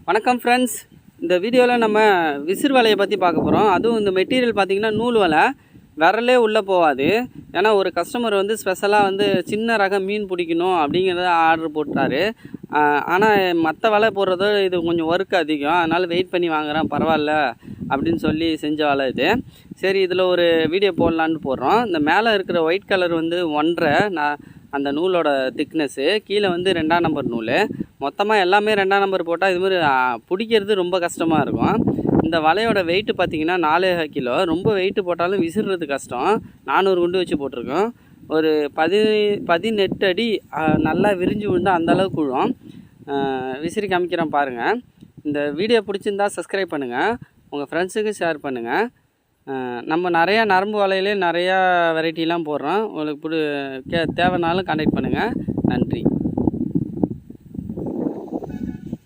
வணக்கம் ஃப்ரெண்ட்ஸ், இந்த வீடியோவில் நம்ம விசிறு வலையை பற்றி பார்க்க போகிறோம். அதுவும் இந்த மெட்டீரியல் பார்த்திங்கன்னா நூல் வலை, விரலே உள்ளே போகாது. ஏன்னா ஒரு கஸ்டமர் வந்து ஸ்பெஷலாக வந்து சின்ன ரக மீன் பிடிக்கணும் அப்படிங்கிறத ஆர்டர் போட்டார். ஆனால் மற்ற வலை போடுறதோ இது கொஞ்சம் ஒர்க் அதிகம், அதனால் வெயிட் பண்ணி வாங்குகிறேன், பரவாயில்ல அப்படின்னு சொல்லி செஞ்ச வலை இது. சரி, இதில் ஒரு வீடியோ போடலான்னு போடுறோம். இந்த மேலே இருக்கிற ஒயிட் கலர் வந்து 1.5 அந்த நூலோட திக்னஸ்ஸு, கீழே வந்து 2ஆம் நம்பர் நூல். மொத்தமாக எல்லாமே 2ஆம் நம்பர் போட்டால் இதுமாதிரி பிடிக்கிறது ரொம்ப கஷ்டமாக இருக்கும். இந்த வலையோட வெயிட்டு பார்த்திங்கன்னா 4 கிலோ. ரொம்ப வெயிட்டு போட்டாலும் விசிறுறது கஷ்டம். 400 குண்டு வச்சு போட்டிருக்கோம். ஒரு 18 அடி நல்லா விரிஞ்சு விழுந்தால் அந்தளவுக்கு விழும். விசிறி காமிக்கிறேன் பாருங்கள். இந்த வீடியோ பிடிச்சிருந்தா சப்ஸ்கிரைப் பண்ணுங்கள், உங்கள் ஃப்ரெண்ட்ஸுக்கு ஷேர் பண்ணுங்கள். நம்ம நிறையா நரம்பு வலையிலே நிறையா வெரைட்டிலாம் போடுறோம். உங்களுக்கு தேவைனாலும் கான்டாக்ட் பண்ணுங்கள். நன்றி.